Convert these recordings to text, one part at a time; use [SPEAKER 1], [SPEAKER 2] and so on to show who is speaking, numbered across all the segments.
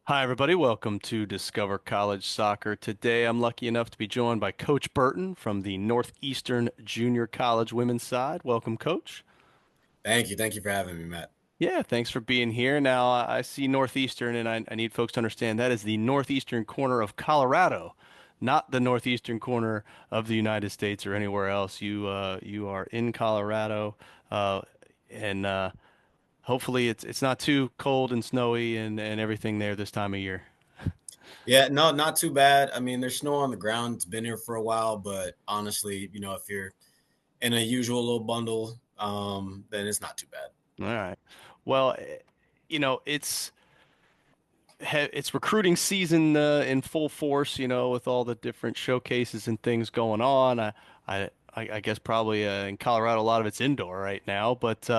[SPEAKER 1] Hi, everybody. Welcome to Discover College Soccer. Today, I'm lucky enough to be joined by Coach Burton from the Northeastern Junior College women's side. Welcome, Coach.
[SPEAKER 2] Thank you. Thank you for having me, Matt.
[SPEAKER 1] Yeah, thanks for being here. Now, I see Northeastern, and I need folks to understand that is the northeastern corner of Colorado, not the northeastern corner of the United States or anywhere else. You are in Colorado, uh, and hopefully it's not too cold and snowy and everything there this time of year.
[SPEAKER 2] Yeah, no, not too bad. I mean, there's snow on the ground. It's been here for a while, but honestly, if you're in a usual little bundle, then it's not too bad.
[SPEAKER 1] All right. Well, it's recruiting season in full force, with all the different showcases and things going on. I guess probably in Colorado a lot of it's indoor right now, but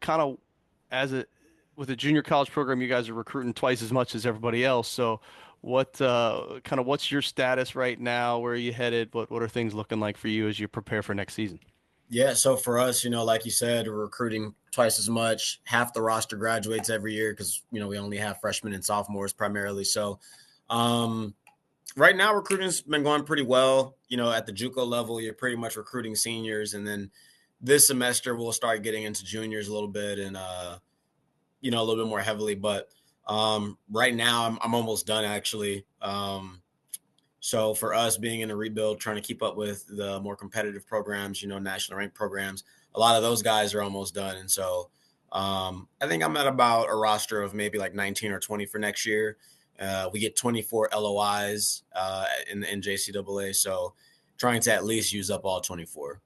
[SPEAKER 1] kind of as a with a junior college program, you guys are recruiting twice as much as everybody else. So what's your status right now? Where are you headed? What are things looking like for you as you prepare for next season?
[SPEAKER 2] Yeah, so for us, like you said, we're recruiting twice as much. Half the roster graduates every year because we only have freshmen and sophomores primarily. So, um, right now recruiting's been going pretty well. At the JUCO level, you're pretty much recruiting seniors, and then this semester we'll start getting into juniors a little bit and a little bit more heavily. But right now, I'm almost done actually. So for us being in a rebuild, trying to keep up with the more competitive programs, national ranked programs, a lot of those guys are almost done. And so I think I'm at about a roster of maybe like 19 or 20 for next year. We get 24 LOIs in the NJCAA. So trying to at least use up all 24.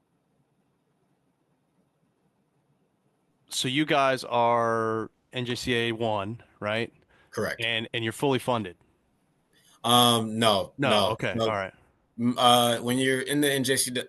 [SPEAKER 1] So you guys are NJCAA one, right?
[SPEAKER 2] Correct.
[SPEAKER 1] And you're fully funded.
[SPEAKER 2] No,
[SPEAKER 1] No,
[SPEAKER 2] no,
[SPEAKER 1] okay, all
[SPEAKER 2] no.
[SPEAKER 1] right.
[SPEAKER 2] When you're in the NJCAA,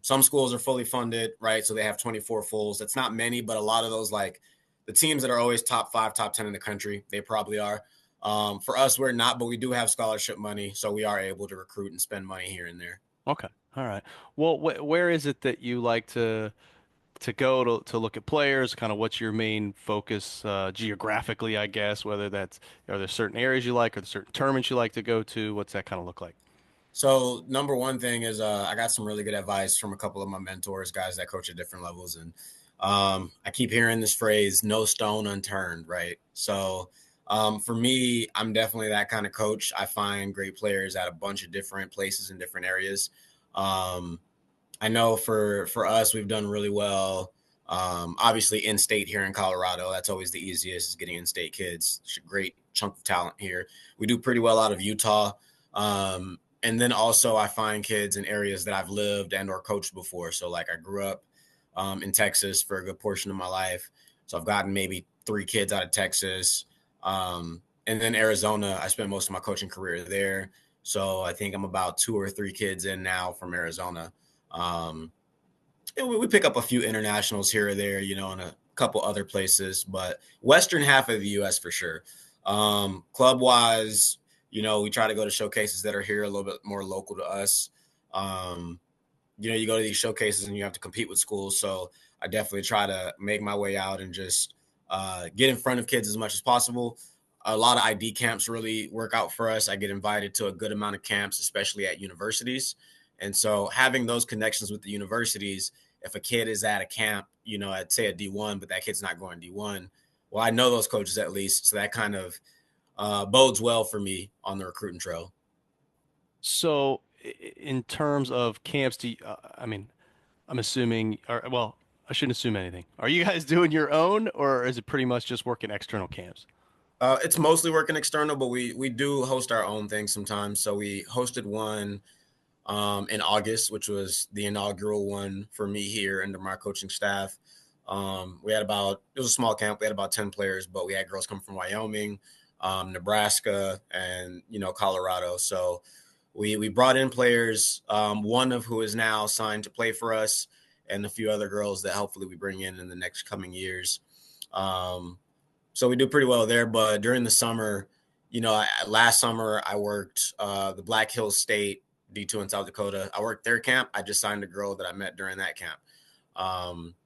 [SPEAKER 2] some schools are fully funded, right? So they have 24 fulls. That's not many, but a lot of those, like the teams that are always top 5, top 10 in the country, they probably are. For us, we're not, but we do have scholarship money, so we are able to recruit and spend money here and there.
[SPEAKER 1] Okay, all right. Well, where is it that you like to go to look at players? Kind of what's your main focus geographically, I guess, whether that's are there certain areas you like or certain tournaments you like to go to? What's that kind of look like?
[SPEAKER 2] So number one thing is I got some really good advice from a couple of my mentors, guys that coach at different levels, and I keep hearing this phrase "no stone unturned," right? So for me, I'm definitely that kind of coach. I find great players at a bunch of different places in different areas. Um, I know for us, we've done really well. Obviously, in state here in Colorado, that's always the easiest is getting in state kids. It's a great chunk of talent here. We do pretty well out of Utah. And then also I find kids in areas that I've lived and or coached before. So like I grew up in Texas for a good portion of my life. So I've gotten maybe 3 kids out of Texas. And then Arizona, I spent most of my coaching career there. So I think I'm about 2 or 3 kids in now from Arizona. Um, and we pick up a few internationals here or there, in a couple other places, but Western half of the U.S. for sure. Club wise, we try to go to showcases that are here a little bit more local to us. Um, you go to these showcases and you have to compete with schools. So I definitely try to make my way out and just get in front of kids as much as possible. A lot of ID camps really work out for us. I get invited to a good amount of camps, especially at universities. And so having those connections with the universities, if a kid is at a camp, at say a D1, but that kid's not going D1, well, I know those coaches at least. So that kind of bodes well for me on the recruiting trail.
[SPEAKER 1] So, in terms of camps, I mean, I'm assuming, or well, I shouldn't assume anything. Are you guys doing your own, or is it pretty much just working external camps?
[SPEAKER 2] It's mostly working external, but we do host our own things sometimes. So we hosted one in August, which was the inaugural one for me here under my coaching staff. We had it was a small camp. We had about 10 players, but we had girls come from Wyoming, Nebraska, and Colorado. So we brought in players, one of who is now signed to play for us, and a few other girls that hopefully we bring in the next coming years. Um, so we do pretty well there. But during the summer, last summer I worked the Black Hills State D2 in South Dakota. I worked their camp. I just signed a girl that I met during that camp. Um,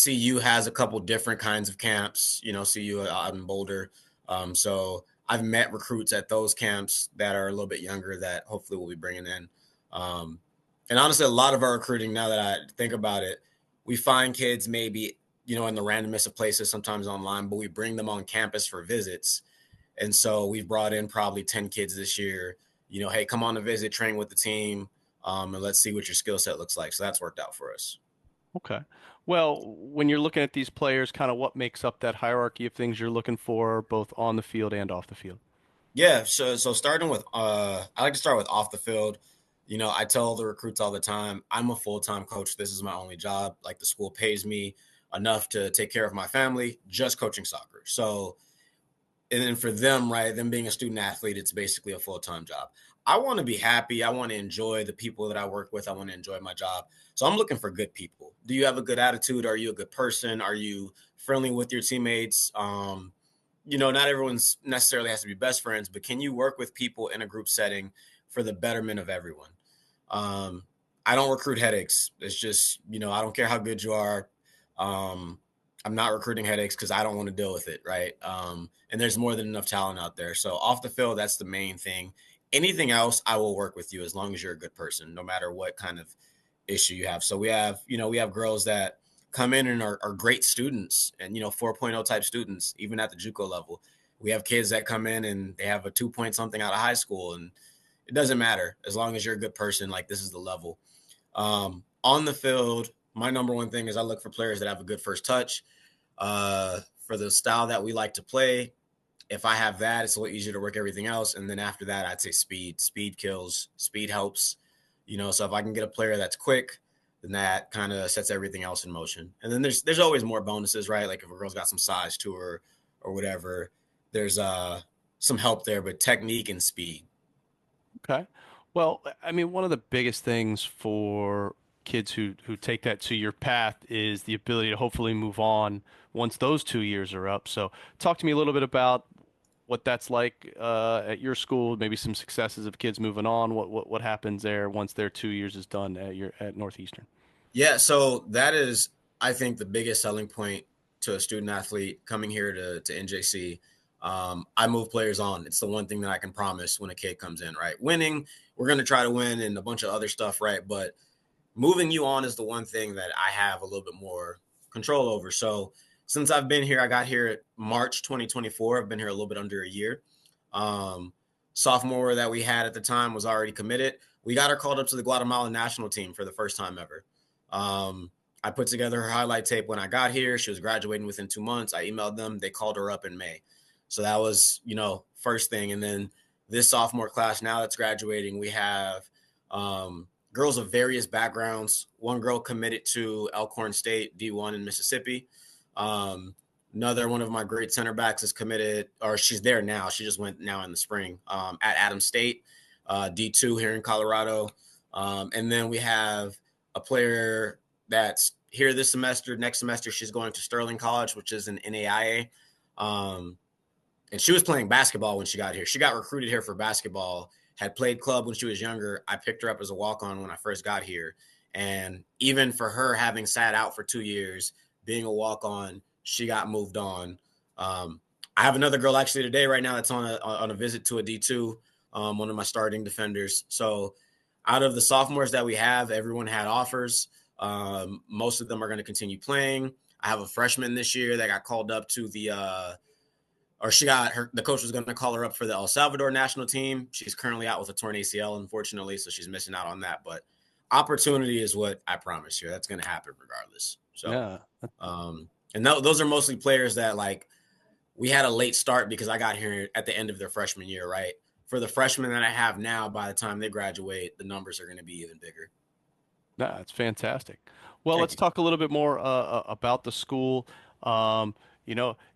[SPEAKER 2] CU has a couple different kinds of camps. CU out in Boulder. So I've met recruits at those camps that are a little bit younger that hopefully we'll be bringing in. Um, and honestly, a lot of our recruiting, now that I think about it, we find kids maybe, in the randomest of places, sometimes online, but we bring them on campus for visits. And so we've brought in probably 10 kids this year. Hey, come on a visit, train with the team, and let's see what your skill set looks like. So that's worked out for us.
[SPEAKER 1] Okay. Well, when you're looking at these players, kind of what makes up that hierarchy of things you're looking for, both on the field and off the field?
[SPEAKER 2] Yeah, so starting with I like to start with off the field. I tell the recruits all the time, I'm a full-time coach. This is my only job. Like, the school pays me enough to take care of my family, just coaching soccer. So, and then for them, right, them being a student athlete, it's basically a full-time job. I want to be happy. I want to enjoy the people that I work with. I want to enjoy my job. So I'm looking for good people. Do you have a good attitude? Are you a good person? Are you friendly with your teammates? Not everyone's necessarily has to be best friends, but can you work with people in a group setting for the betterment of everyone? Um, I don't recruit headaches. It's just, I don't care how good you are. Um, I'm not recruiting headaches because I don't want to deal with it, right? And there's more than enough talent out there. So off the field, that's the main thing. Anything else, I will work with you as long as you're a good person, no matter what kind of issue you have. So we have girls that come in and are great students and 4.0 type students, even at the JUCO level. We have kids that come in and they have a 2 point something out of high school, and it doesn't matter as long as you're a good person. Like, this is the level. On the field, my number one thing is I look for players that have a good first touch. For the style that we like to play, if I have that, it's a little easier to work everything else. And then after that, I'd say speed. Speed kills. Speed helps. So if I can get a player that's quick, then that kind of sets everything else in motion. And then there's always more bonuses, right? Like, if a girl's got some size to her or whatever, there's some help there, but technique and speed.
[SPEAKER 1] Okay. Well, I mean, one of the biggest things for kids who take that to your path is the ability to hopefully move on once those 2 years are up. So, talk to me a little bit about what that's like at your school, maybe some successes of kids moving on. What happens there once their 2 years is done at Northeastern?
[SPEAKER 2] Yeah, so that is, I think, the biggest selling point to a student athlete coming here to NJC. I move players on. It's the one thing that I can promise when a kid comes in, right? Winning, we're going to try to win and a bunch of other stuff, right? But moving you on is the one thing that I have a little bit more control over. So since I've been here, I got here March 2024. I've been here a little bit under a year. Um, Sophomore that we had at the time was already committed. We got her called up to the Guatemala national team for the first time ever. I put together her highlight tape when I got here. She was graduating within 2 months. I emailed them. They called her up in May. So that was, first thing. And then this sophomore class now that's graduating, we have girls of various backgrounds. One girl committed to Elkhorn State D1 in Mississippi. Another one of my great center backs is committed, or she's there now. She just went now in the spring at Adams State, D2 here in Colorado. And then we have a player that's here this semester. Next semester, she's going to Sterling College, which is an NAIA. And she was playing basketball when she got here. She got recruited here for basketball, had played club when she was younger. I picked her up as a walk-on when I first got here. And even for her having sat out for 2 years, being a walk-on, she got moved on. I have another girl actually today right now that's on a visit to a D2, one of my starting defenders. So out of the sophomores that we have, everyone had offers. Most of them are going to continue playing. I have a freshman this year that got called up to the the coach was going to call her up for the El Salvador national team. She's currently out with a torn ACL, unfortunately, so she's missing out on that. But opportunity is what I promise you. That's going to happen regardless. So,
[SPEAKER 1] Yeah.
[SPEAKER 2] and those are mostly players that, like, we had a late start because I got here at the end of their freshman year, right? For the freshmen that I have now, by the time they graduate, the numbers are going to be even bigger.
[SPEAKER 1] That's fantastic. Well,
[SPEAKER 2] Thank
[SPEAKER 1] let's
[SPEAKER 2] you.
[SPEAKER 1] talk a little bit more about the school.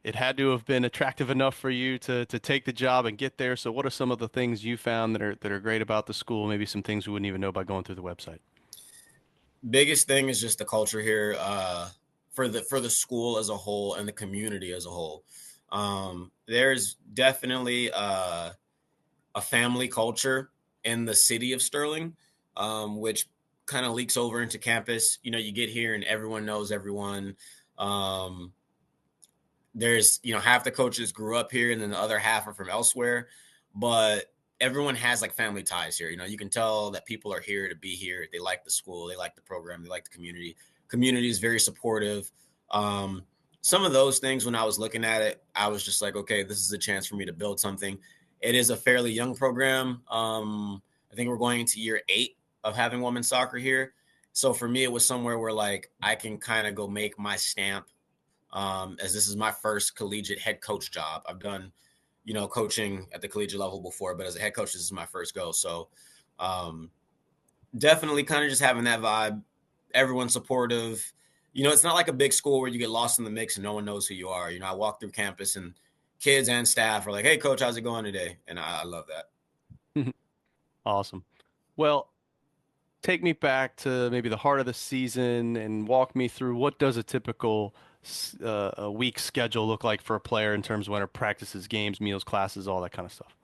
[SPEAKER 1] It had to have been attractive enough for you to take the job and get there. So, what are some of the things you found that are great about the school? Maybe some things we wouldn't even know by going through the website.
[SPEAKER 2] Biggest thing is just the culture here, for the school as a whole and the community as a whole. There's definitely a family culture in the city of Sterling, which kind of leaks over into campus. You get here and everyone knows everyone. Um, there's, half the coaches grew up here and then the other half are from elsewhere, but everyone has like family ties here. You can tell that people are here to be here. They like the school, they like the program, they like the community. Community is very supportive. Um, some of those things, when I was looking at it, I was just like, okay, this is a chance for me to build something. It is a fairly young program. I think we're going into year 8 of having women's soccer here. So for me, it was somewhere where like I can kind of go make my stamp, as this is my first collegiate head coach job. I've done, coaching at the collegiate level before, but as a head coach, this is my first go. So um, definitely kind of just having that vibe. Everyone's supportive. It's not like a big school where you get lost in the mix and no one knows who you are. I walk through campus and kids and staff are like, "Hey, coach, how's it going today?" And I love that.
[SPEAKER 1] Awesome. Well, take me back to maybe the heart of the season and walk me through what does a typical a week schedule look like for a player in terms of when it practices, games, meals, classes, all that kind of stuff.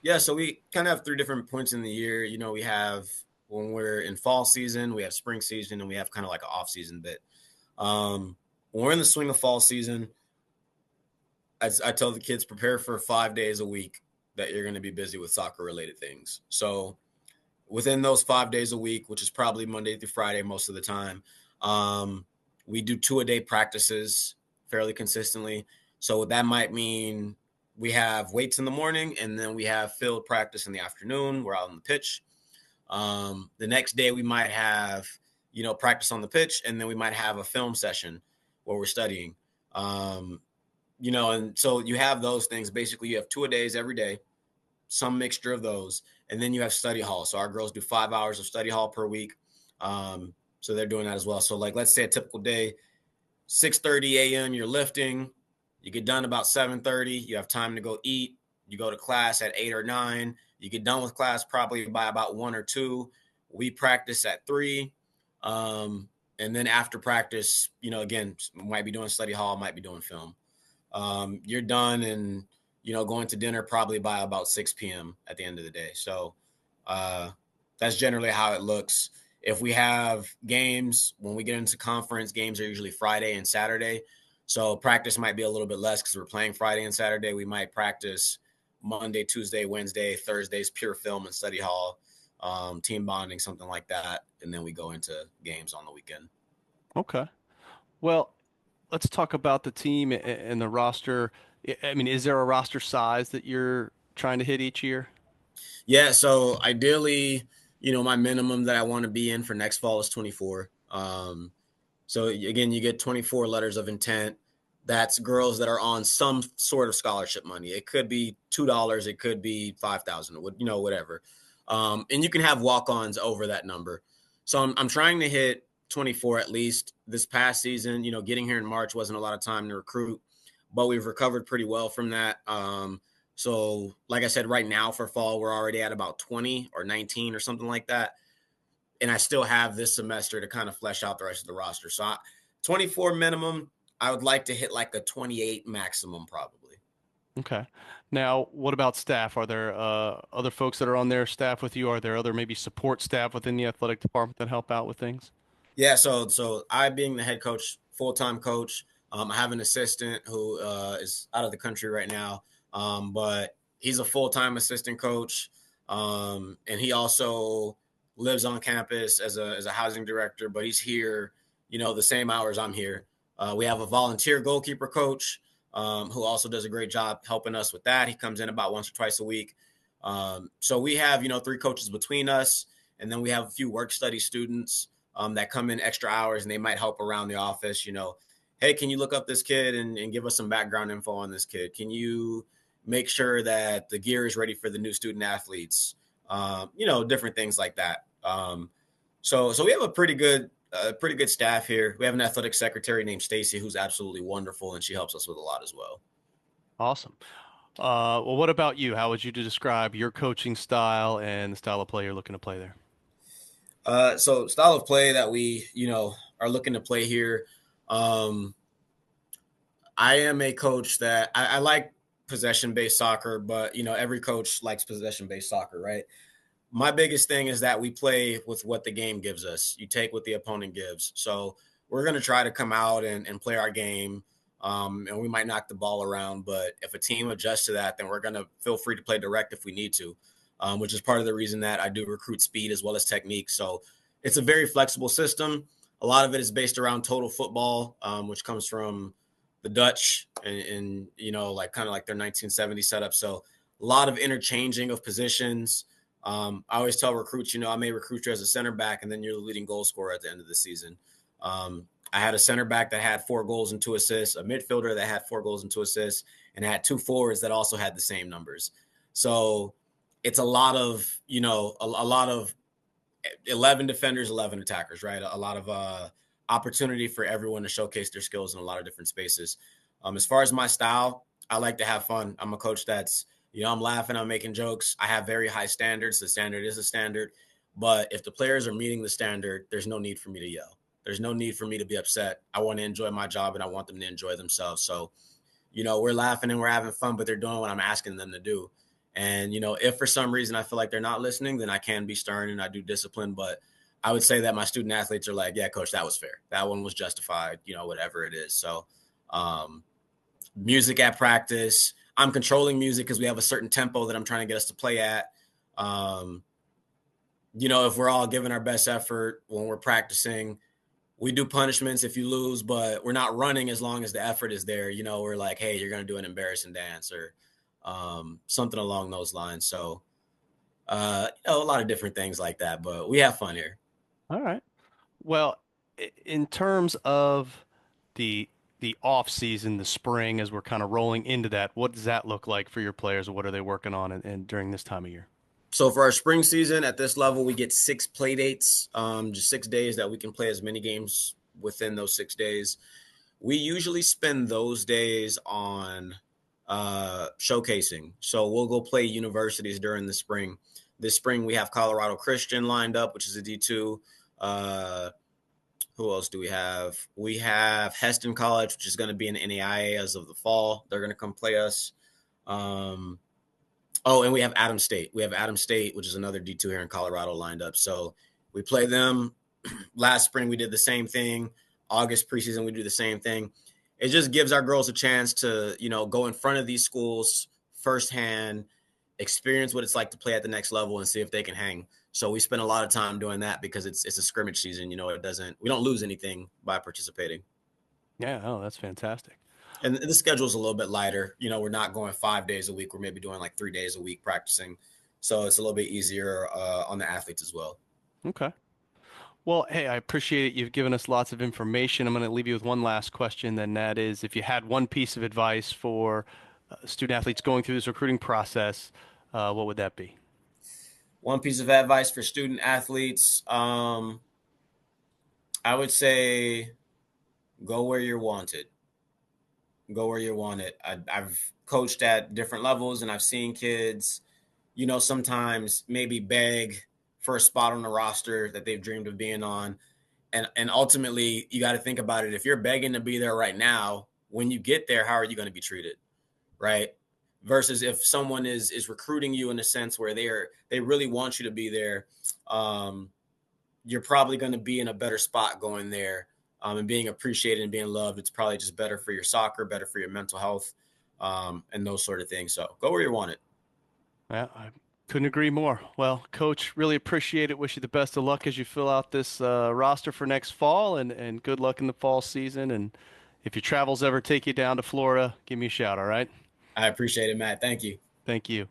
[SPEAKER 2] Yeah, so we kind of have 3 different points in the year. We have when we're in fall season, we have spring season, and we have kind of like an off season bit. When we're in the swing of fall season, I tell the kids prepare for 5 days a week that you're going to be busy with soccer related things. So within those 5 days a week, which is probably Monday through Friday most of the time, um, we do 2-a-day practices fairly consistently. So that might mean we have weights in the morning and then we have field practice in the afternoon. We're out on the pitch. The next day we might have, practice on the pitch, and then we might have a film session where we're studying. Um, and so you have those things. Basically, you have 2-a-days every day, some mixture of those, and then you have study hall. So our girls do 5 hours of study hall per week. So they're doing that as well. So like, let's say a typical day, 6:30 a.m. you're lifting, you get done about 7:30. You have time to go eat. You go to class at 8 or 9. You get done with class probably by about 1 or 2. We practice at 3. And then after practice, again, might be doing study hall, might be doing film. You're done and going to dinner probably by about 6 p.m. at the end of the day. So that's generally how it looks. If we have games, when we get into conference, games are usually Friday and Saturday. So practice might be a little bit less because we're playing Friday and Saturday. We might practice Monday, Tuesday, Wednesday, Thursdays, pure film and study hall, team bonding, something like that. And then we go into games on the weekend.
[SPEAKER 1] Okay. Well, let's talk about the team and the roster. I mean, is there a roster size that you're trying to hit each year?
[SPEAKER 2] Yeah, so ideally, my minimum that I want to be in for next fall is 24. So again, you get 24 letters of intent. That's girls that are on some sort of scholarship money. It could be $2, it could be 5,000, whatever. And you can have walk-ons over that number. So I'm trying to hit 24 at least this past season. Getting here in March wasn't a lot of time to recruit, but we've recovered pretty well from that. So like I said, right now for fall, we're already at about 20 or 19 or something like that. And I still have this semester to kind of flesh out the rest of the roster. So 24 minimum. I would like to hit like a 28 maximum probably.
[SPEAKER 1] Okay. Now, what about staff? Are there other folks that are on their staff with you? Are there other maybe support staff within the athletic department that help out with things?
[SPEAKER 2] Yeah, so I being the head coach, full-time coach, I have an assistant who is out of the country right now, but he's a full-time assistant coach, and he also lives on campus as a housing director, but he's here, the same hours I'm here. We have a volunteer goalkeeper coach who also does a great job helping us with that. He comes in about once or twice a week. So we have 3 coaches between us, and then we have a few work study students that come in extra hours and they might help around the office. Hey, can you look up this kid and give us some background info on this kid? Can you make sure that the gear is ready for the new student athletes? Different things like that. So we have a pretty good staff here. We have an athletic secretary named Stacy who's absolutely wonderful, and she helps us with a lot as well.
[SPEAKER 1] Awesome. Well, what about you? How would you describe your coaching style and the style of play you're looking to play there?
[SPEAKER 2] So style of play that we, are looking to play here. Um, I am a coach that I like possession based soccer, but every coach likes possession based soccer, right? My biggest thing is that we play with what the game gives us. You take what the opponent gives. So we're going to try to come out and play our game. And we might knock the ball around, but if a team adjusts to that, then we're going to feel free to play direct if we need to, which is part of the reason that I do recruit speed as well as technique. So it's a very flexible system. A lot of it is based around total football, which comes from the Dutch and like kind of like their 1970 setup. So a lot of interchanging of positions. I always tell recruits, I may recruit you as a center back, and then you're the leading goal scorer at the end of the season. I had a center back that had 4 goals and 2 assists, a midfielder that had 4 goals and 2 assists, and I had 2 forwards that also had the same numbers. So it's a lot of, a lot of 11 defenders, 11 attackers, right? A lot of opportunity for everyone to showcase their skills in a lot of different spaces. As far as my style, I like to have fun. I'm a coach that's, I'm laughing, I'm making jokes. I have very high standards. The standard is a standard. But if the players are meeting the standard, there's no need for me to yell. There's no need for me to be upset. I want to enjoy my job and I want them to enjoy themselves. So, we're laughing and we're having fun, but they're doing what I'm asking them to do. And, if for some reason I feel like they're not listening, then I can be stern and I do discipline. But I would say that my student athletes are like, yeah, coach, that was fair. That one was justified, whatever it is. So, music at practice, I'm controlling music because we have a certain tempo that I'm trying to get us to play at. If we're all giving our best effort when we're practicing, we do punishments if you lose, but we're not running as long as the effort is there. We're like, hey, you're going to do an embarrassing dance or something along those lines. So, a lot of different things like that, but we have fun here.
[SPEAKER 1] All right. Well, in terms of the off season, the spring, as we're kind of rolling into that, what does that look like for your players, or what are they working on and during this time of year?
[SPEAKER 2] So for our spring season at this level, we get 6 play dates, just 6 days that we can play as many games within those 6 days. We usually spend those days on showcasing. So we'll go play universities during the spring. This spring, we have Colorado Christian lined up, which is a D2. Who else do we have? We have Heston College, which is going to be an NAIA as of the fall. They're going to come play us. Oh, and we have Adams State. We have Adams State, which is another D2 here in Colorado lined up. So we play them. Last spring, we did the same thing. August preseason, we do the same thing. It just gives our girls a chance to, go in front of these schools firsthand, experience what it's like to play at the next level and see if they can hang. So we spend a lot of time doing that because it's a scrimmage season. We don't lose anything by participating.
[SPEAKER 1] Yeah, oh, that's fantastic.
[SPEAKER 2] And the schedule's a little bit lighter. We're not going 5 days a week. We're maybe doing like 3 days a week practicing. So it's a little bit easier on the athletes as well.
[SPEAKER 1] Okay. Well, hey, I appreciate it. You've given us lots of information. I'm going to leave you with one last question, then that is if you had one piece of advice for student athletes going through this recruiting process, what would that be?
[SPEAKER 2] One piece of advice for student athletes, I would say go where you're wanted. Go where you're wanted. I've coached at different levels and I've seen kids, sometimes maybe beg for a spot on the roster that they've dreamed of being on. And ultimately, you got to think about it. If you're begging to be there right now, when you get there, how are you going to be treated? Right? Versus if someone is recruiting you in a sense where they really want you to be there, you're probably going to be in a better spot going there and being appreciated and being loved. It's probably just better for your soccer, better for your mental health, and those sort of things. So go where you want it.
[SPEAKER 1] Yeah, I couldn't agree more. Well, Coach, really appreciate it. Wish you the best of luck as you fill out this roster for next fall, and good luck in the fall season. And if your travels ever take you down to Florida, give me a shout, all right?
[SPEAKER 2] I appreciate it, Matt. Thank you.
[SPEAKER 1] Thank you.